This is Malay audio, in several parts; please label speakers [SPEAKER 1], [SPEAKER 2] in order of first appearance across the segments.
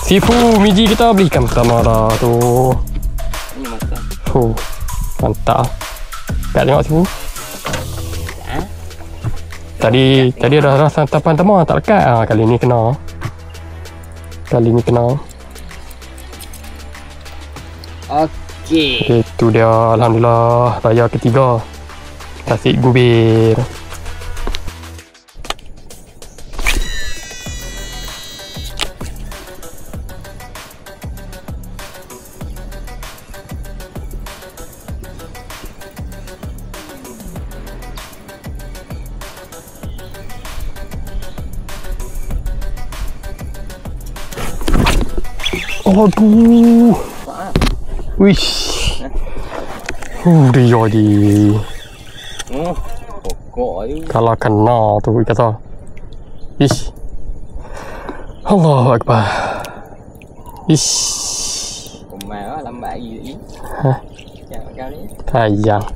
[SPEAKER 1] Sifu Miji kita belikan pertama dah tu.
[SPEAKER 2] Ini makan.
[SPEAKER 1] Mantap. Tak tengok Sifu. Tadi ada rasa santapan pertama tak lekat. Kali ni kena.
[SPEAKER 2] Okey.
[SPEAKER 1] Itu dia, alhamdulillah layar ketiga. Tasik Gubir. Aduh. Wish. Dia je.
[SPEAKER 2] Pokok tu.
[SPEAKER 1] Kalau kena tu kata. Ish. Allahu Akbar. Ish.
[SPEAKER 2] Kumai lambat lagi ni. Jangan kau ni.
[SPEAKER 1] Sayang.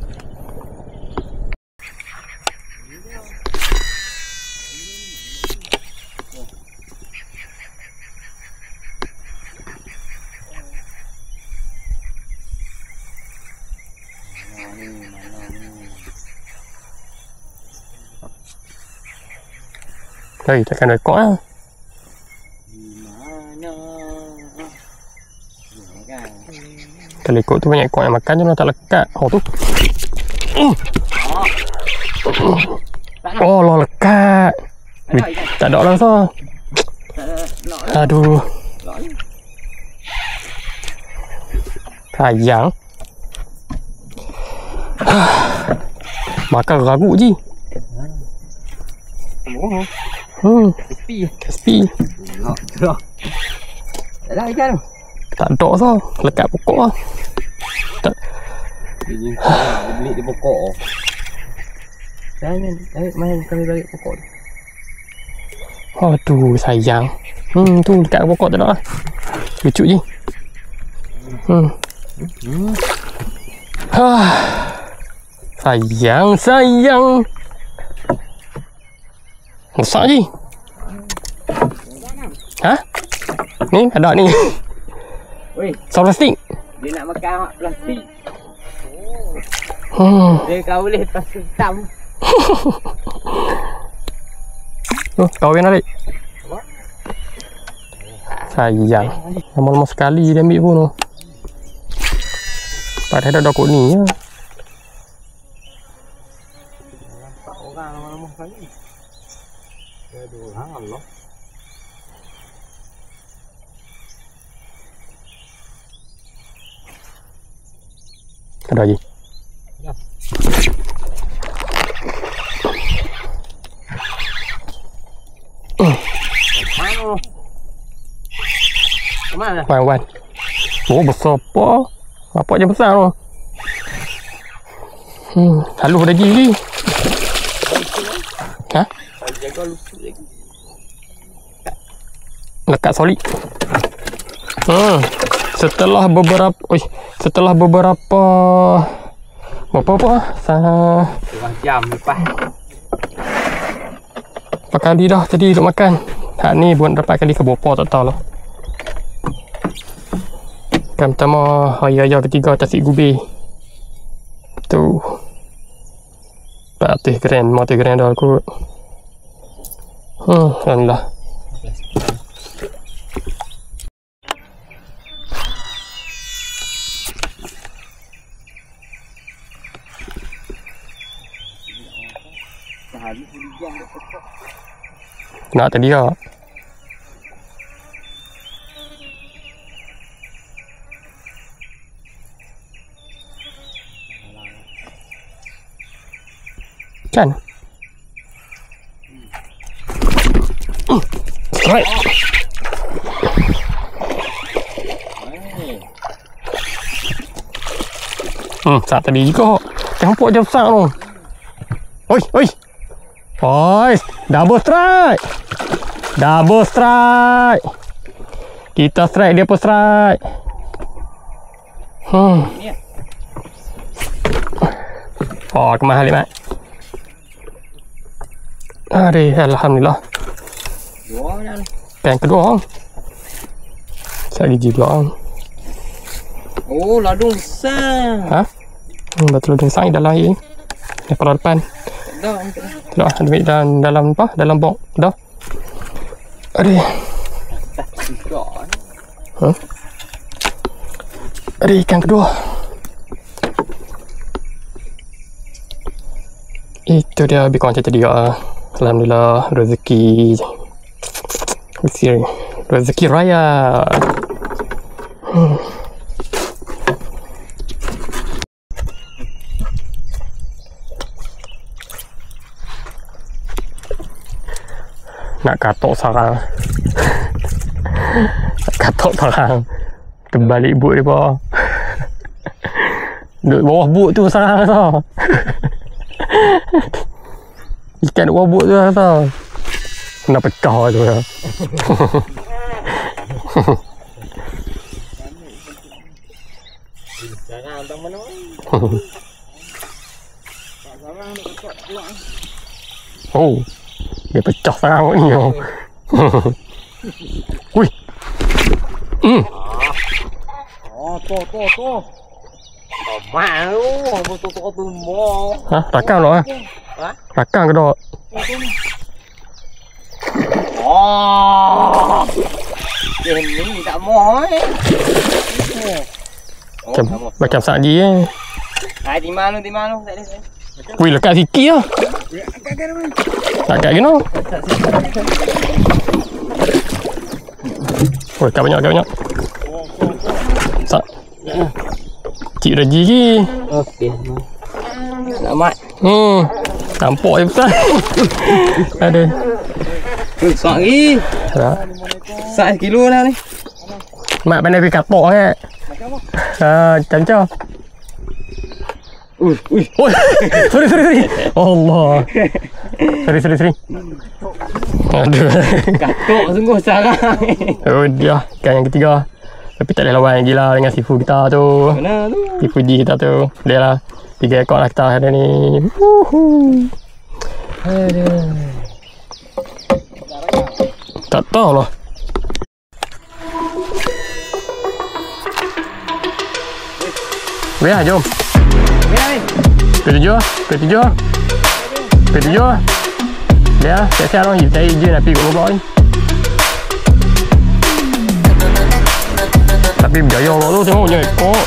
[SPEAKER 1] Hei, takkan rekod lah.
[SPEAKER 2] Mana? Kan.
[SPEAKER 1] Kalau ikut tu banyak ekor yang makan je lah, tak lekat. Oh tu. Oh lah lekat. Tak ada lah rasa. Aduh. Sayang. Makan ragu je. Kespi.
[SPEAKER 2] Tak ada ikan.
[SPEAKER 1] Tak ada sah. Lekat pokok lah. Tak.
[SPEAKER 2] Ini beli di pokok. Jangan main kami balik pokok tu.
[SPEAKER 1] Aduh sayang. Tu dekat pokok tak ada lah. Lucu je. Sayang. Besar je. Ha? Ni ada ni.
[SPEAKER 2] Weh,
[SPEAKER 1] Saus plastik.
[SPEAKER 2] dia nak makan plastik. Dia kau boleh pasal hitam.
[SPEAKER 1] Kahwin Arik. Sayang. Lama-lama sekali dia ambil pun tu. Padahal ada kot ni ya.
[SPEAKER 2] Orang lama-lama sekali. Aduh, Allah.
[SPEAKER 1] Ada lagi.
[SPEAKER 2] Ya. Mana?
[SPEAKER 1] Wan. Oh besar apa? Apa je besar tu. Halus lagi ni. Ha?
[SPEAKER 2] Jaga lucu lagi.
[SPEAKER 1] Lekat solid. Setelah beberapa
[SPEAKER 2] Setengah jam lepas.
[SPEAKER 1] berapa kali dah tadi duk makan. Hak ni buat berapa kali ke berapa tak tahu lah. Kan pertama hari raya ketiga Tasik Gubir. Tu 400 gram, 50 gram dah kot. Alhamdulillah. Nak tadi tak? Kan? Strike. Saat tadi juga. Campur je besar tu. Oi. Double strike. Kita strike, dia pun strike. Oh, kemahal ni, Mat. Alhamdulillah.
[SPEAKER 2] Dua dah.
[SPEAKER 1] Yang kedua. Tak gigi pula.
[SPEAKER 2] Oh, ladung besar.
[SPEAKER 1] Ha? Betul ladung besar dalam air. Daripada depan.
[SPEAKER 2] Dah.
[SPEAKER 1] Tak, ambil dalam apa? Dalam bok. Dah. Aduh.
[SPEAKER 2] Tak juga.
[SPEAKER 1] Ha? Ada ikan kedua. Itu dia lebih kurang macam tadi juga. Alhamdulillah rezeki raya. Nak katok sarang. Nak katok sarang. Terbalik but dia bawah. Duduk bawah but tu sarang tau. Ikan duduk bawah but tu tau. Kena pecah tu lah.
[SPEAKER 2] Sarang tak mana. Sarang nak pecah pula.
[SPEAKER 1] Oh. Dia pecah sarang ni. Wih.
[SPEAKER 2] Tu. Mau, tu mau.
[SPEAKER 1] Ha, rakam lah.
[SPEAKER 2] Ha?
[SPEAKER 1] Rakam ke tak?
[SPEAKER 2] Oh. Ini tak mau
[SPEAKER 1] Macam sagi eh.
[SPEAKER 2] Hai, di mana? Tak ada.
[SPEAKER 1] Wih, lekat sikit lah. Lekat gini. Oh, lekat banyak. Cik Raji ni.
[SPEAKER 2] Okey. Selamat.
[SPEAKER 1] Nampak je besar. Ada.
[SPEAKER 2] Besar lagi. Saiz kilo dah ni.
[SPEAKER 1] Mak pandai pergi kapok kan. Cancah.
[SPEAKER 2] Ui.
[SPEAKER 1] Oh, sorry. Allah. Sorry. Aduh.
[SPEAKER 2] Katok sungguh sarang.
[SPEAKER 1] Oh, dia ikan yang ketiga. Tapi tak boleh lawan lagi lah dengan sifu kita tu.
[SPEAKER 2] Mana tu?
[SPEAKER 1] Sifu G kita tu. Dia lah 3 ekor lah kita hari ni.
[SPEAKER 2] Aduh.
[SPEAKER 1] Tak tahu lah. Weh, jom. P7. Dia, siap-siap lah. Saya je nak pergi kat bawah ni. Tapi berjaya Allah tu, tengok je ekor.